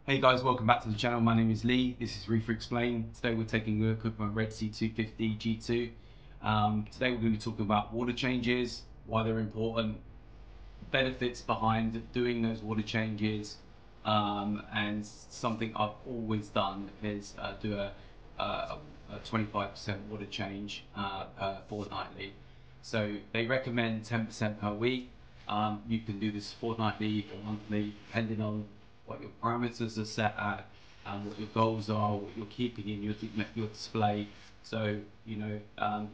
Hey guys, welcome back to the channel. My name is Lee. This is Reefer Explain. Today we're taking a look at my Red Sea 250 G2. Today we're going to be talking about water changes, why they're important, benefits behind doing those water changes, and something I've always done is do a 25% water change fortnightly. So they recommend 10% per week. You can do this fortnightly or monthly, depending on what your parameters are set at and what your goals are, what you're keeping in your display. So,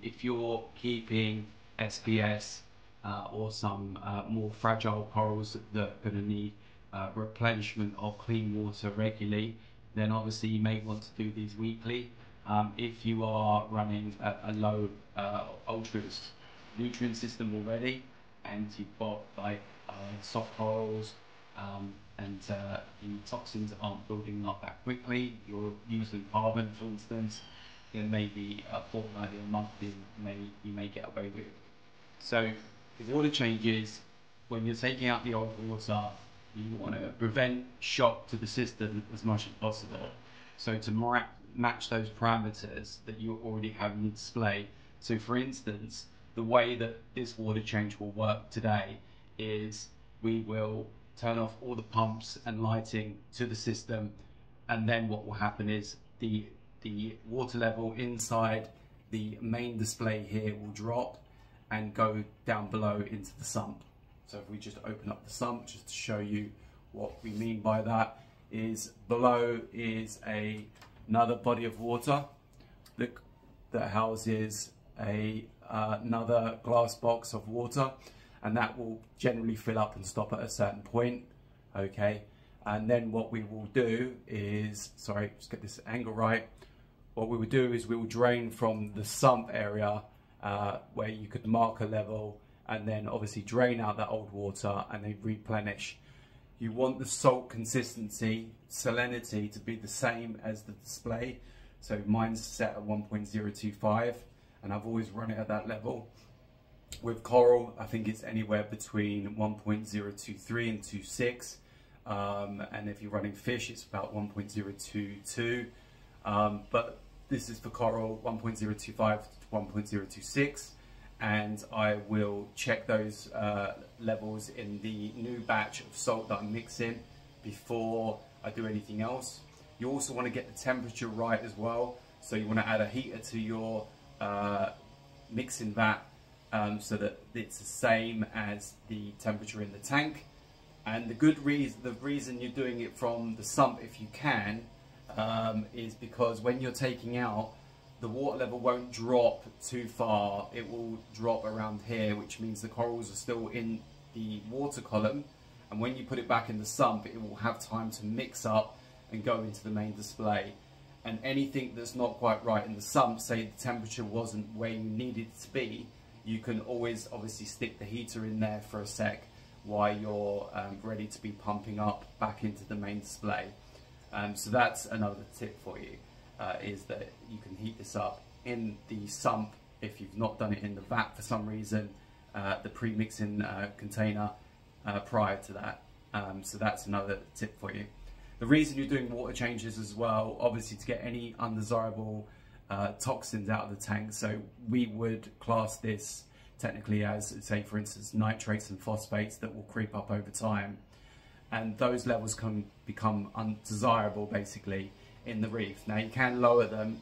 if you're keeping SPS or some more fragile corals that are going to need replenishment of clean water regularly, then obviously you may want to do these weekly. If you are running a low ultra nutrient system already, and you've got like soft corals and the toxins aren't building up that quickly, you're using carbon for instance, then maybe a fortnightly or monthly you may get away with. So the water changes, when you're taking out the old water, you want to prevent shock to the system as much as possible. So to match those parameters that you already have in display. So for instance, the way that this water change will work today is we will turn off all the pumps and lighting to the system, and then what will happen is the water level inside the main display here will drop and go down below into the sump. So if we just open up the sump just to show you what we mean by that, is below is another body of water that houses another glass box of water, and that will generally fill up and stop at a certain point. Okay, and then what we will do is, sorry, just get this angle right, what we will do is we will drain from the sump area where you could mark a level, and then obviously drain out that old water and then replenish. You want the salt consistency, salinity, to be the same as the display. So mine's set at 1.025 and I've always run it at that level. With coral, I think it's anywhere between 1.023 and 2.6, and if you're running fish, it's about 1.022. But this is for coral, 1.025 to 1.026, and I will check those levels in the new batch of salt that I'm mixing before I do anything else. You also want to get the temperature right as well, so you want to add a heater to your mixing vat so that it's the same as the temperature in the tank. And the reason you're doing it from the sump, if you can, is because when you're taking out, the water level won't drop too far. It will drop around here, which means the corals are still in the water column, and when you put it back in the sump, it will have time to mix up and go into the main display. And anything that's not quite right in the sump, say the temperature wasn't where you need it to be, you can always obviously stick the heater in there for a sec while you're ready to be pumping up back into the main display. So that's another tip for you, is that you can heat this up in the sump if you've not done it in the vat for some reason, the pre-mixing container prior to that. So that's another tip for you. The reason you're doing water changes as well, obviously to get any undesirable toxins out of the tank. So we would class this technically as, say for instance, nitrates and phosphates that will creep up over time. And those levels can become undesirable basically in the reef. Now you can lower them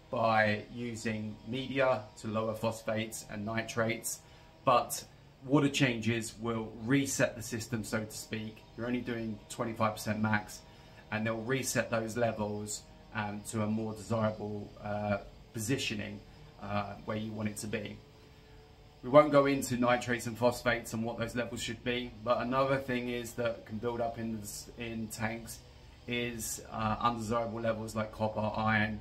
by using media to lower phosphates and nitrates, but water changes will reset the system, so to speak. You're only doing 25% max, and they'll reset those levels to a more desirable positioning where you want it to be. We won't go into nitrates and phosphates and what those levels should be, but another thing is that can build up in tanks is undesirable levels like copper, iron,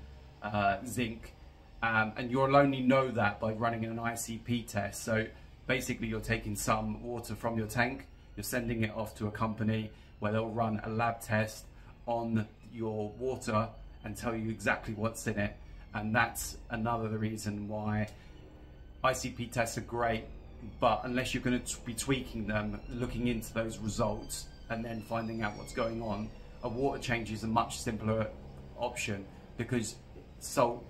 zinc, and you'll only know that by running an ICP test. So basically you're taking some water from your tank, you're sending it off to a company where they'll run a lab test on your water and tell you exactly what's in it. And that's another reason why ICP tests are great, but unless you're going to be tweaking them, looking into those results and then finding out what's going on, a water change is a much simpler option, because salt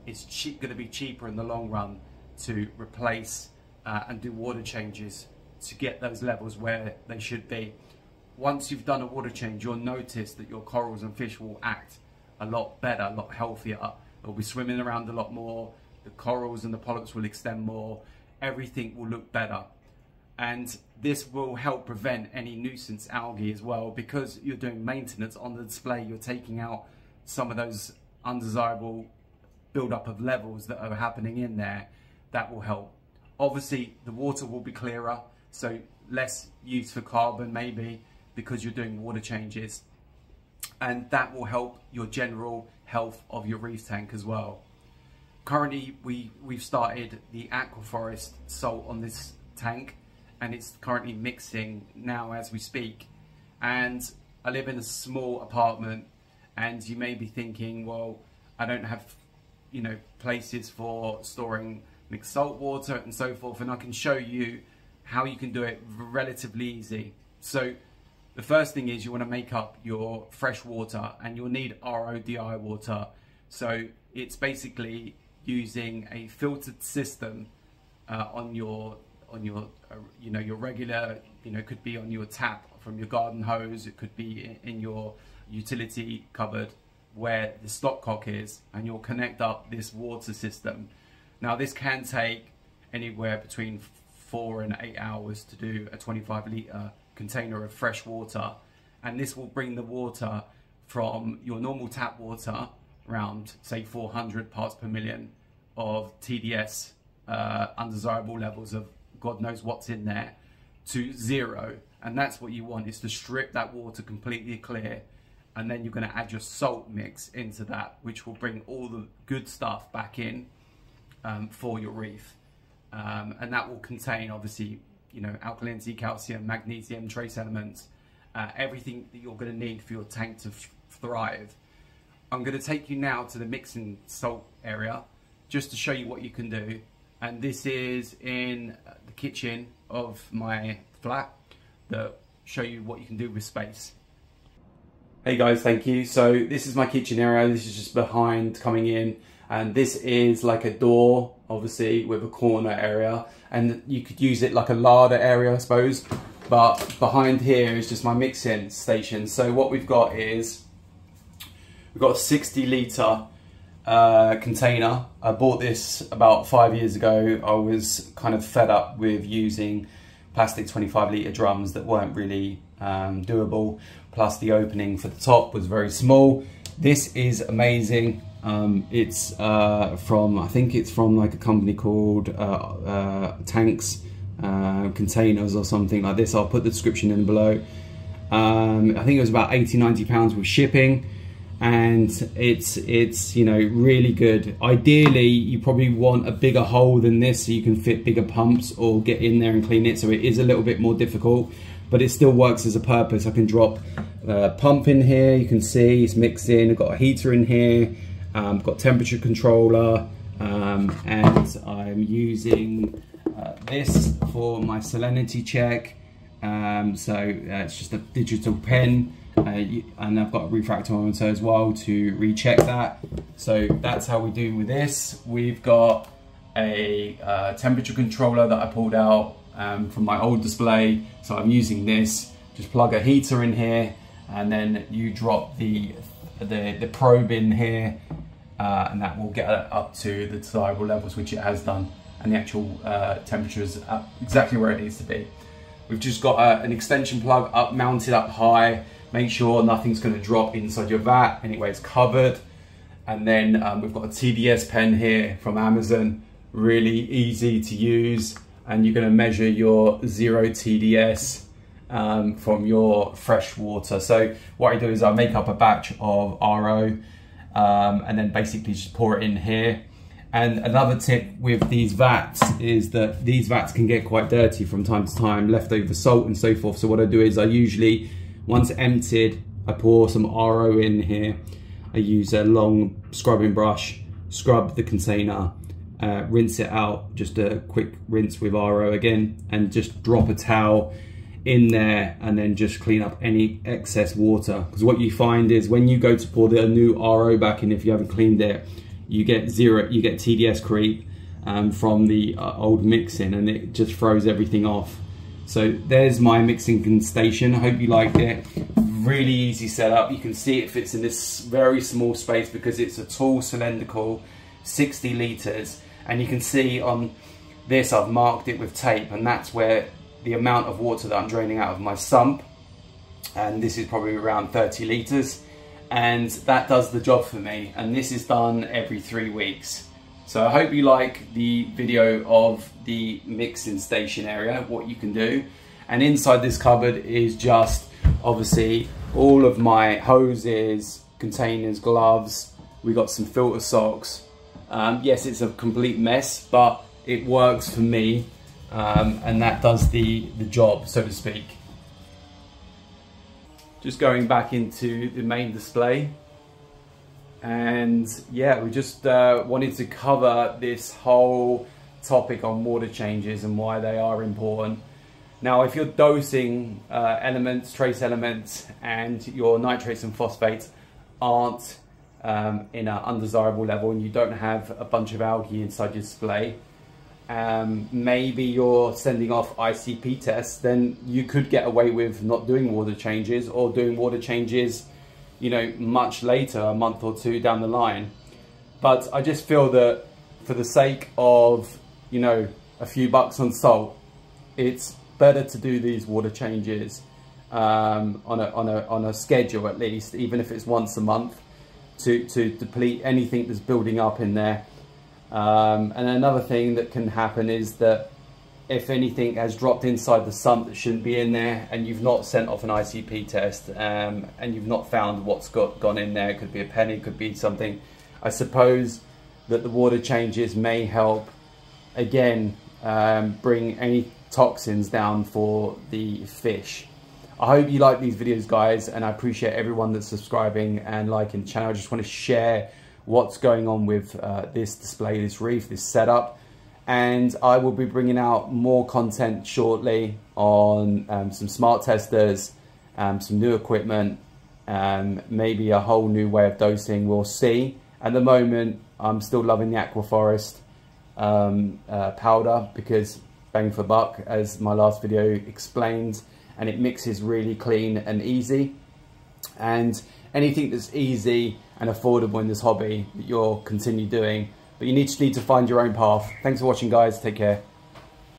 is going to be cheaper in the long run to replace and do water changes to get those levels where they should be. Once you've done a water change, you'll notice that your corals and fish will act a lot better, a lot healthier. They'll be swimming around a lot more, the corals and the polyps will extend more, everything will look better. And this will help prevent any nuisance algae as well, because you're doing maintenance on the display. You're taking out some of those undesirable build-up of levels that are happening in there. That will help. Obviously, the water will be clearer, so less use for carbon maybe, because you're doing water changes. And that will help your general health of your reef tank as well. Currently, we've started the Aquaforest salt on this tank, and it's currently mixing now as we speak. And I live in a small apartment, and you may be thinking, well, I don't have, you know, places for storing mixed salt water and so forth, and I can show you how you can do it relatively easy. So the first thing is you want to make up your fresh water, and you'll need RODI water. So it's basically using a filtered system on your you know, your regular, you know, could be on your tap from your garden hose, it could be in your utility cupboard where the stopcock is, and you'll connect up this water system. Now this can take anywhere between 4 and 8 hours to do a 25-litre container of fresh water, and this will bring the water from your normal tap water, around say 400 parts per million of TDS, undesirable levels of God knows what's in there, to 0. And that's what you want, is to strip that water completely clear, and then you're going to add your salt mix into that, which will bring all the good stuff back in for your reef. And that will contain, obviously, you know, alkalinity, calcium, magnesium, trace elements, everything that you're going to need for your tank to thrive. I'm going to take you now to the mixing salt area just to show you what you can do. And this is in the kitchen of my flat, that show you what you can do with space. Hey guys, thank you. So this is my kitchen area. This is just behind coming in, and this is like a door, obviously, with a corner area, and you could use it like a larder area, I suppose. But behind here is just my mixing station. So what we've got is, we've got a 60-litre container. I bought this about 5 years ago. I was kind of fed up with using plastic 25-litre drums that weren't really doable, plus the opening for the top was very small. This is amazing. It's from, I think it's from like a company called Tanks Containers or something like this. I'll put the description in below. I think it was about 80–90 pounds with shipping, and it's you know, really good. Ideally you probably want a bigger hole than this so you can fit bigger pumps or get in there and clean it, so it is a little bit more difficult, but it still works as a purpose. I can drop a pump in here, you can see it's mixing. I've got a heater in here, I've got temperature controller, and I'm using this for my salinity check. It's just a digital pen, and I've got a refractometer as well to recheck that. So that's how we do with this. We've got a temperature controller that I pulled out from my old display, so I'm using this. Just plug a heater in here, and then you drop the probe in here, and that will get it up to the desirable levels, which it has done, and the actual temperature is up exactly where it needs to be. We've just got an extension plug mounted up high. Make sure nothing's going to drop inside your vat. Anyway, it's covered. And then we've got a TDS pen here from Amazon. Really easy to use. And you're going to measure your 0 TDS from your fresh water. So what I do is I make up a batch of RO and then basically just pour it in here. And another tip with these vats is that these vats can get quite dirty from time to time, leftover salt and so forth. So what I do is I usually, once emptied, I pour some RO in here. I use a long scrubbing brush, scrub the container, rinse it out, just a quick rinse with RO again, and just drop a towel in there and then just clean up any excess water. Because what you find is when you go to pour the new RO back in, if you haven't cleaned it, you get TDS creep from the old mixing, and it just throws everything off. So there's my mixing station. I hope you liked it. Really easy setup. You can see it fits in this very small space because it's a tall cylindrical 60 litres, and you can see on this I've marked it with tape, and that's where the amount of water that I'm draining out of my sump, and this is probably around 30 litres, and that does the job for me, and this is done every 3 weeks. So I hope you like the video of the mixing station area, what you can do. And inside this cupboard is just obviously all of my hoses, containers, gloves. We got some filter socks. Yes, it's a complete mess, but it works for me, and that does the job, so to speak. Just going back into the main display, and yeah, we just wanted to cover this whole topic on water changes and why they are important. Now, if you're dosing elements, trace elements, and your nitrates and phosphates aren't in an undesirable level, and you don't have a bunch of algae inside your display, maybe you're sending off ICP tests, then you could get away with not doing water changes, or doing water changes, you know, much later, a month or two down the line. But I just feel that for the sake of, you know, a few bucks on salt, it's better to do these water changes on a schedule, at least, even if it's once a month, to deplete anything that's building up in there. And another thing that can happen is that if anything has dropped inside the sump that shouldn't be in there, and you've not sent off an ICP test, and you've not found what's gone in there, it could be a penny, it could be something, I suppose that the water changes may help, again, bring any toxins down for the fish. I hope you like these videos, guys, and I appreciate everyone that's subscribing and liking the channel. I just want to share what's going on with this display, this reef, this setup, and I will be bringing out more content shortly on some smart testers, some new equipment, maybe a whole new way of dosing. We'll see. At the moment, I'm still loving the Aquaforest powder, because bang for buck, as my last video explained, and it mixes really clean and easy. And anything that's easy and affordable in this hobby that you'll continue doing, but you just need to find your own path. Thanks for watching, guys. Take care.